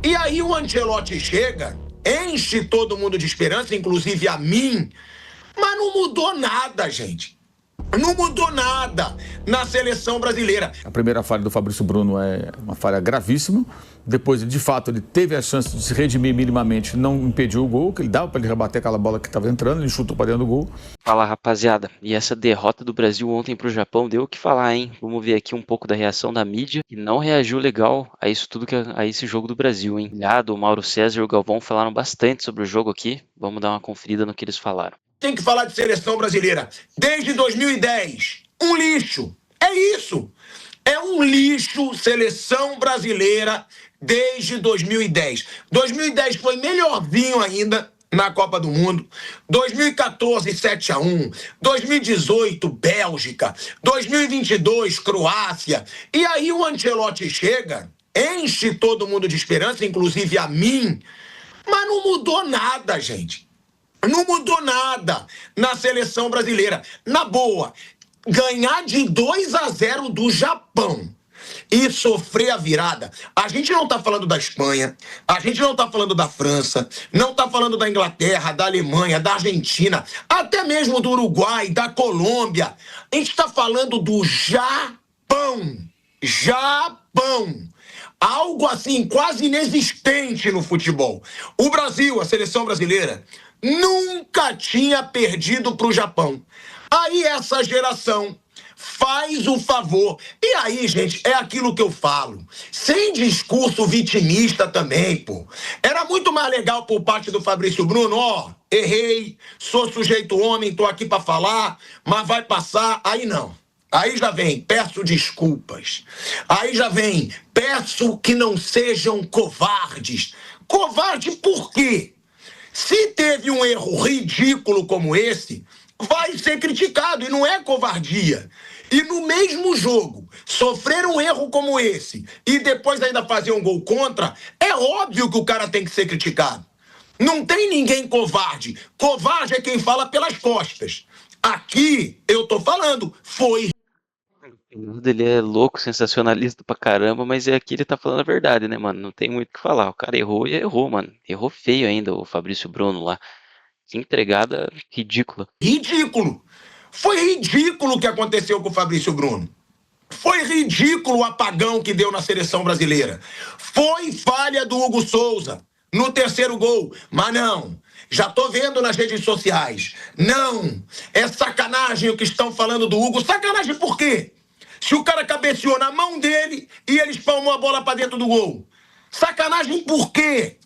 E aí o Ancelotti chega, enche todo mundo de esperança, inclusive a mim, mas não mudou nada, gente. Não mudou nada na seleção brasileira. A primeira falha do Fabrício Bruno é uma falha gravíssima. Depois, de fato, ele teve a chance de se redimir minimamente, não impediu o gol, que ele dava para ele rebater aquela bola que estava entrando, ele chutou para dentro do gol. Fala, rapaziada. E essa derrota do Brasil ontem pro Japão deu o que falar, hein? Vamos ver aqui um pouco da reação da mídia, que não reagiu legal a isso tudo, a esse jogo do Brasil, hein? O Mauro César e o Galvão falaram bastante sobre o jogo aqui. Vamos dar uma conferida no que eles falaram. Tem que falar de seleção brasileira. Desde 2010, um lixo. É isso. É um lixo seleção brasileira desde 2010. 2010 foi melhorzinho ainda na Copa do Mundo. 2014, 7-1. 2018, Bélgica. 2022, Croácia. E aí o Ancelotti chega, enche todo mundo de esperança, inclusive a mim, mas não mudou nada, gente. Não mudou nada na seleção brasileira. Na boa, ganhar de 2-0 do Japão e sofrer a virada. A gente não tá falando da Espanha, a gente não tá falando da França, não tá falando da Inglaterra, da Alemanha, da Argentina, até mesmo do Uruguai, da Colômbia. A gente tá falando do Japão. Japão. Algo assim quase inexistente no futebol. O Brasil, a seleção brasileira, nunca tinha perdido para o Japão. Aí essa geração faz o favor. E aí, gente, é aquilo que eu falo. Sem discurso vitimista também, pô. Era muito mais legal por parte do Fabrício Bruno, ó, errei, sou sujeito homem, tô aqui para falar, mas vai passar. Aí não. Aí já vem, peço desculpas. Aí já vem, peço que não sejam covardes. Covarde por quê? Se teve um erro ridículo como esse, vai ser criticado, e não é covardia. E no mesmo jogo, sofrer um erro como esse e depois ainda fazer um gol contra, é óbvio que o cara tem que ser criticado. Não tem ninguém covarde. Covarde é quem fala pelas costas. Aqui, eu tô falando, foi. Ele é louco, sensacionalista pra caramba, mas aqui ele tá falando a verdade, né, mano? Não tem muito o que falar. O cara errou e errou, mano. Errou feio ainda, o Fabrício Bruno lá. Que entregada ridícula. Ridículo. Foi ridículo o que aconteceu com o Fabrício Bruno. Foi ridículo o apagão que deu na seleção brasileira. Foi falha do Hugo Souza no terceiro gol. Mas não. Já tô vendo nas redes sociais. Não. É sacanagem o que estão falando do Hugo. Sacanagem por quê? Se o cara cabeceou na mão dele e ele espalmou a bola para dentro do gol. Sacanagem por quê?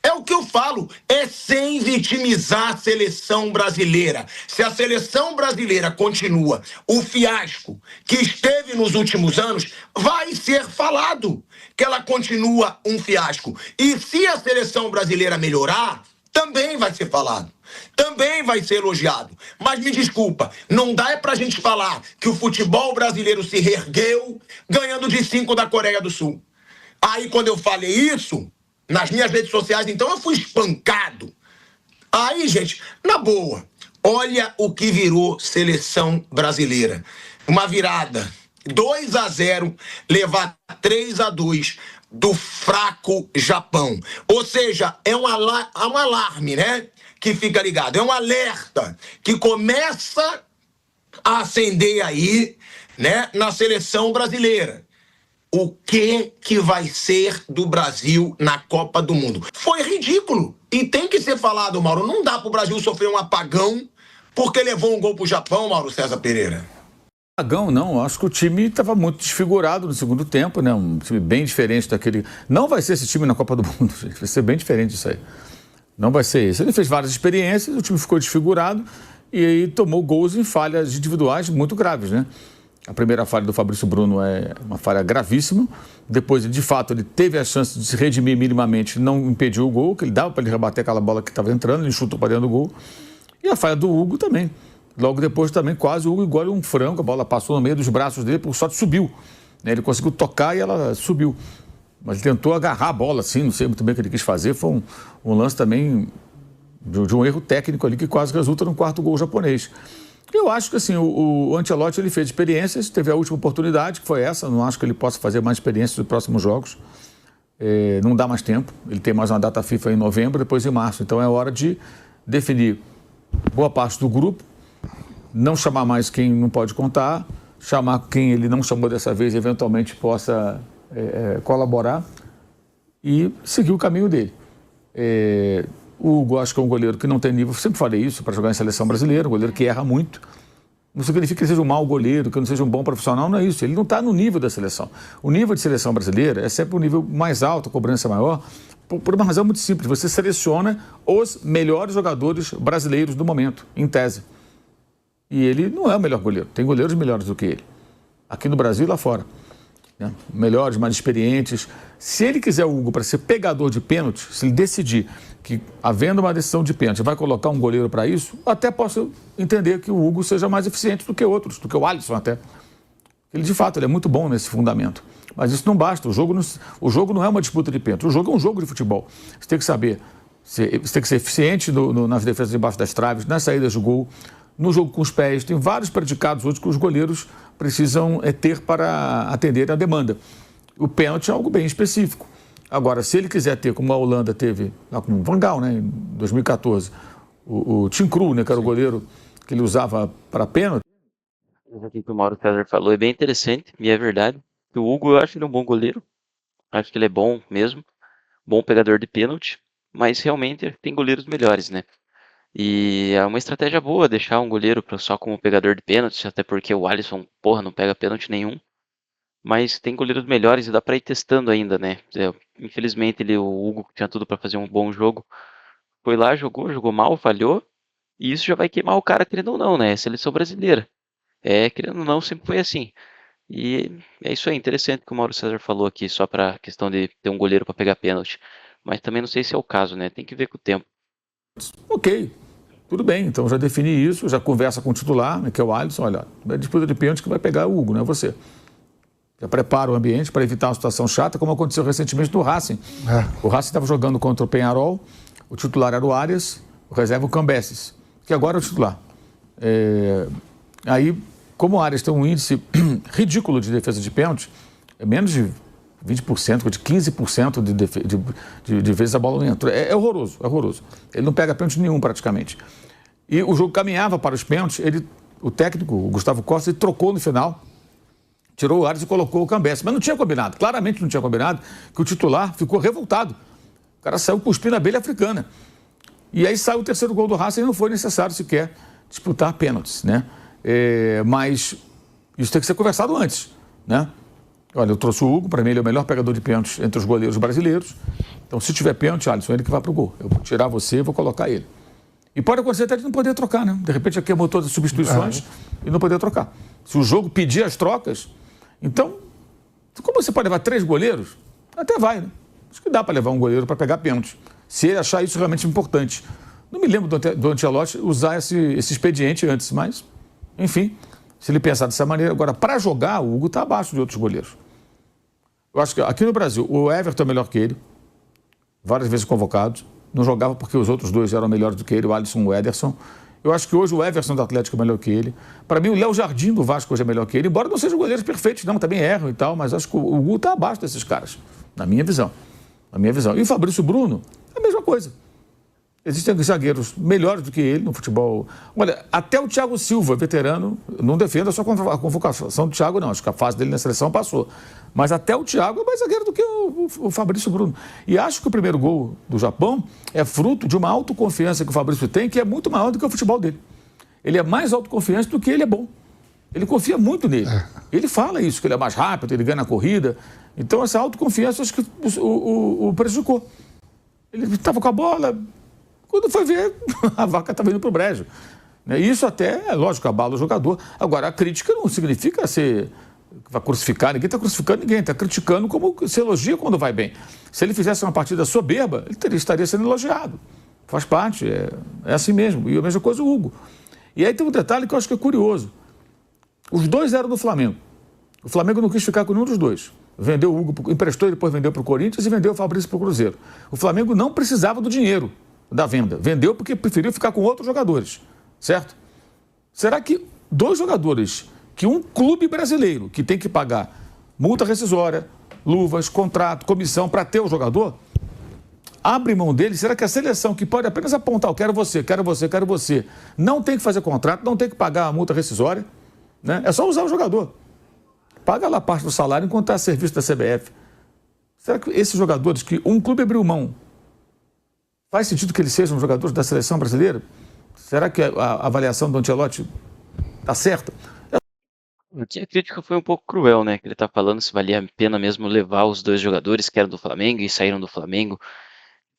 É o que eu falo, é sem vitimizar a seleção brasileira. Se a seleção brasileira continua o fiasco que esteve nos últimos anos, vai ser falado que ela continua um fiasco. E se a seleção brasileira melhorar, também vai ser falado. Também vai ser elogiado. Mas me desculpa, não dá pra gente falar que o futebol brasileiro se reergueu ganhando de 5 da Coreia do Sul. Aí quando eu falei isso, nas minhas redes sociais, então eu fui espancado. Aí, gente, na boa, olha o que virou seleção brasileira. Uma virada, 2-0, levar 3-2 do fraco Japão. Ou seja, é um alarme, né? Que fica ligado. É um alerta que começa a acender aí, né? Na seleção brasileira. O que vai ser do Brasil na Copa do Mundo? Foi ridículo. E tem que ser falado, Mauro. Não dá pro Brasil sofrer um apagão porque levou um gol pro Japão, Mauro César Pereira. Apagão, não. Acho que o time estava muito desfigurado no segundo tempo, né? Um time bem diferente daquele... Não vai ser esse time na Copa do Mundo, gente. Vai ser bem diferente disso aí. Não vai ser isso. Ele fez várias experiências, o time ficou desfigurado e aí tomou gols em falhas individuais muito graves, né? A primeira falha do Fabrício Bruno é uma falha gravíssima. Depois, de fato, ele teve a chance de se redimir minimamente, não impediu o gol, que ele dava para ele rebater aquela bola que estava entrando, ele chutou para dentro do gol. E a falha do Hugo também. Logo depois também, quase o Hugo engole um frango, a bola passou no meio dos braços dele, por sorte subiu. Ele conseguiu tocar e ela subiu. Mas ele tentou agarrar a bola assim, não sei muito bem o que ele quis fazer. Foi um lance também de um erro técnico ali que quase resulta no quarto gol japonês. Eu acho que assim, o Ancelotti ele fez experiências, teve a última oportunidade, que foi essa. Não acho que ele possa fazer mais experiências nos próximos jogos. Não dá mais tempo. Ele tem mais uma data FIFA em novembro, depois em março. Então é hora de definir boa parte do grupo, não chamar mais quem não pode contar, chamar quem ele não chamou dessa vez, eventualmente possa colaborar e seguir o caminho dele. O Hugo, acho que é um goleiro que não tem nível, sempre falei isso, para jogar em seleção brasileira, um goleiro que erra muito. Não significa que ele seja um mau goleiro, que ele não seja um bom profissional, não é isso. Ele não está no nível da seleção. O nível de seleção brasileira é sempre um nível mais alto, a cobrança maior, por uma razão muito simples. Você seleciona os melhores jogadores brasileiros do momento, em tese. E ele não é o melhor goleiro. Tem goleiros melhores do que ele. Aqui no Brasil e lá fora. Né? Melhores, mais experientes. Se ele quiser o Hugo para ser pegador de pênalti, se ele decidir que, havendo uma decisão de pênalti, vai colocar um goleiro para isso, até posso entender que o Hugo seja mais eficiente do que outros, do que o Alisson até. Ele, de fato, ele é muito bom nesse fundamento. Mas isso não basta. O jogo não é uma disputa de pênalti. O jogo é um jogo de futebol. Você tem que saber, você tem que ser eficiente nas defesas debaixo das traves, nas saídas de gol, no jogo com os pés. Tem vários predicados hoje que os goleiros precisam ter para atender a demanda. O pênalti é algo bem específico. Agora, se ele quiser ter, como a Holanda teve, lá com o Van Gaal, né, em 2014, o Tim Krul, né, que era o goleiro que ele usava para pênalti. Isso que o Mauro César falou é bem interessante, e é verdade. O Hugo, eu acho ele um bom goleiro. Acho que ele é bom mesmo. Bom pegador de pênalti. Mas realmente tem goleiros melhores, né? E é uma estratégia boa deixar um goleiro só como pegador de pênalti, até porque o Alisson, porra, não pega pênalti nenhum. Mas tem goleiros melhores e dá pra ir testando ainda, né? Infelizmente o Hugo, que tinha tudo pra fazer um bom jogo, foi lá, jogou mal, falhou. E isso já vai queimar o cara, querendo ou não, né? É seleção brasileira. Querendo ou não, sempre foi assim. E é isso aí, interessante que o Mauro César falou aqui, só pra questão de ter um goleiro pra pegar pênalti. Mas também não sei se é o caso, né? Tem que ver com o tempo. Ok, tudo bem, então já defini isso, já conversa com o titular, né, que é o Alisson, olha, é a disputa de pênalti que vai pegar o Hugo, não é você. Já prepara o ambiente para evitar uma situação chata, como aconteceu recentemente no Racing. O Racing estava jogando contra o Peñarol, o titular era o Arias, o reserva o Cambeses, que agora é o titular. Aí, como o Arias tem um índice ridículo de defesa de pênalti, é menos de 20%, de 15% de vezes a bola não entra. É horroroso, é horroroso. Ele não pega pênalti nenhum praticamente. E o jogo caminhava para os pênaltis, o técnico, o Gustavo Costa, ele trocou no final, tirou o Arias e colocou o Cambeses. Mas não tinha combinado, claramente não tinha combinado, que o titular ficou revoltado. O cara saiu cuspindo a abelha africana. E aí saiu o terceiro gol do Racing e não foi necessário sequer disputar pênaltis, né? Mas isso tem que ser conversado antes, né? Olha, eu trouxe o Hugo, para mim ele é o melhor pegador de pênaltis entre os goleiros brasileiros. Então, se tiver pênalti, Alisson, ele que vai pro gol. Eu vou tirar você e vou colocar ele. E pode acontecer até de não poder trocar, né? De repente, aqui queimou todas as substituições e não poder trocar. Se o jogo pedir as trocas, então, como você pode levar 3 goleiros? Até vai, né? Acho que dá para levar um goleiro para pegar pênalti, se ele achar isso realmente importante. Não me lembro do Ancelotti usar esse expediente antes, mas, enfim, se ele pensar dessa maneira. Agora, para jogar, o Hugo está abaixo de outros goleiros. Eu acho que aqui no Brasil, o Everton é melhor que ele, várias vezes convocado. Não jogava porque os outros dois eram melhores do que ele, o Alisson e o Ederson. Eu acho que hoje o Everson do Atlético é melhor que ele. Para mim, o Léo Jardim do Vasco hoje é melhor que ele, embora não sejam goleiros perfeitos, não, também erram e tal, mas acho que o Hugo está abaixo desses caras, na minha visão. Na minha visão. E o Fabrício Bruno, é a mesma coisa. Existem zagueiros melhores do que ele no futebol. Olha, até o Thiago Silva, veterano, não defendo a convocação do Thiago, não. Acho que a fase dele na seleção passou. Mas até o Thiago é mais zagueiro do que o Fabrício Bruno. E acho que o primeiro gol do Japão é fruto de uma autoconfiança que o Fabrício tem, que é muito maior do que o futebol dele. Ele é mais autoconfiante do que ele é bom. Ele confia muito nele. Ele fala isso, que ele é mais rápido, ele ganha na corrida. Então, essa autoconfiança, acho que o prejudicou. Ele estava com a bola... Quando foi ver, a vaca estava indo para o brejo. Isso até, é lógico, abala o jogador. Agora, a crítica não significa ser... vai crucificar, ninguém está crucificando ninguém, está criticando como se elogia quando vai bem. Se ele fizesse uma partida soberba, ele estaria sendo elogiado. Faz parte, é assim mesmo. E a mesma coisa o Hugo. E aí tem um detalhe que eu acho que é curioso. Os dois eram do Flamengo. O Flamengo não quis ficar com nenhum dos dois. Vendeu o Hugo, emprestou e depois vendeu para o Corinthians e vendeu o Fabrício para o Cruzeiro. O Flamengo não precisava do dinheiro da venda. Vendeu porque preferiu ficar com outros jogadores, certo? Será que 2 jogadores, que um clube brasileiro que tem que pagar multa rescisória, luvas, contrato, comissão para ter o jogador, abre mão dele. Será que a seleção, que pode apenas apontar, eu quero você, quero você, quero você, não tem que fazer contrato, não tem que pagar a multa rescisória, né? É só usar o jogador. Paga lá parte do salário enquanto está a serviço da CBF. Será que esses jogadores que um clube abriu mão, faz sentido que eles sejam jogadores da seleção brasileira? Será que a avaliação do Ancelotti está certa? Aqui a crítica foi um pouco cruel, né? Que ele tá falando se valia a pena mesmo levar os dois jogadores que eram do Flamengo e saíram do Flamengo.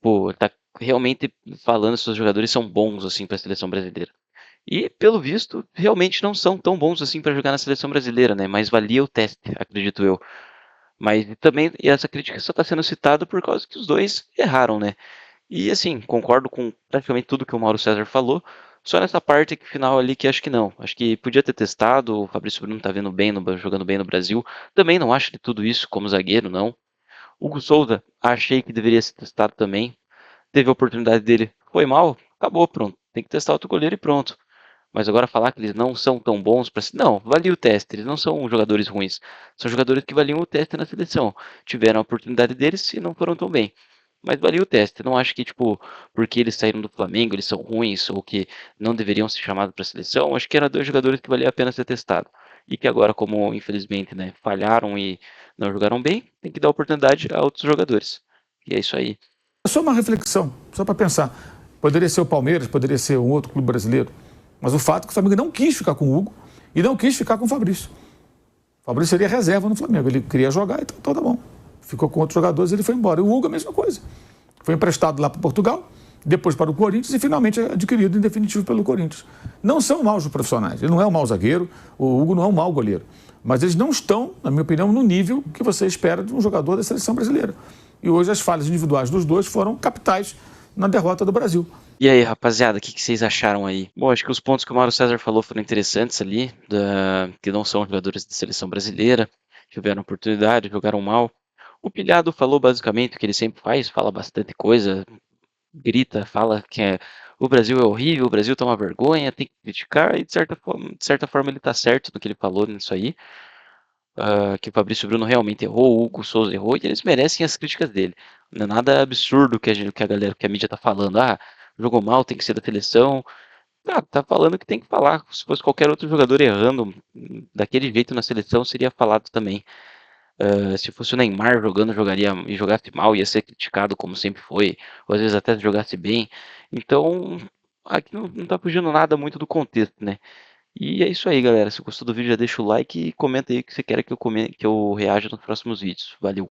Pô, tá realmente falando se os jogadores são bons assim para a seleção brasileira. E, pelo visto, realmente não são tão bons assim para jogar na seleção brasileira, né? Mas valia o teste, acredito eu. Mas também e essa crítica só está sendo citada por causa que os dois erraram, né? E assim, concordo com praticamente tudo que o Mauro César falou, só nessa parte final ali que acho que não. Acho que podia ter testado, o Fabrício Bruno tá vendo bem jogando bem no Brasil. Também não acho de tudo isso como zagueiro, não. Hugo Souza, achei que deveria ser testado também. Teve a oportunidade dele, foi mal, acabou, pronto. Tem que testar outro goleiro e pronto. Mas agora falar que eles não são tão bons para. Não, valia o teste. Eles não são jogadores ruins. São jogadores que valiam o teste na seleção. Tiveram a oportunidade deles e não foram tão bem. Mas valia o teste. Não acho que, tipo, porque eles saíram do Flamengo, eles são ruins ou que não deveriam ser chamados para a seleção. Acho que eram dois jogadores que valia a pena ser testado. E que agora, como infelizmente, né, falharam e não jogaram bem, tem que dar oportunidade a outros jogadores. E é isso aí. É só uma reflexão, só para pensar. Poderia ser o Palmeiras, poderia ser um outro clube brasileiro. Mas o fato é que o Flamengo não quis ficar com o Hugo e não quis ficar com o Fabrício. O Fabrício seria reserva no Flamengo. Ele queria jogar, então tá bom. Ficou com outros jogadores e ele foi embora. E o Hugo a mesma coisa. Foi emprestado lá para Portugal, depois para o Corinthians e finalmente adquirido em definitivo pelo Corinthians. Não são maus profissionais. Ele não é um mau zagueiro, o Hugo não é um mau goleiro. Mas eles não estão, na minha opinião, no nível que você espera de um jogador da seleção brasileira. E hoje as falhas individuais dos dois foram capitais na derrota do Brasil. E aí, rapaziada, o que vocês acharam aí? Bom, acho que os pontos que o Mauro César falou foram interessantes ali, que não são jogadores da seleção brasileira, tiveram oportunidade, jogaram mal. O Pilhado falou basicamente o que ele sempre faz, fala bastante coisa, grita, fala que o Brasil é horrível, o Brasil tá uma vergonha, tem que criticar, e de certa forma ele tá certo no que ele falou nisso aí. Que o Fabrício Bruno realmente errou, o Hugo Souza errou, e eles merecem as críticas dele. Não é nada absurdo que a mídia tá falando, jogou mal, tem que ser da seleção. Tá falando que tem que falar. Se fosse qualquer outro jogador errando daquele jeito na seleção, seria falado também. Se fosse o Neymar jogando, jogaria e jogasse mal, ia ser criticado como sempre foi, ou às vezes até jogasse bem. Então, aqui não tá fugindo nada muito do contexto, né? E é isso aí, galera. Se gostou do vídeo, já deixa o like e comenta aí o que você quer que eu reaja nos próximos vídeos. Valeu!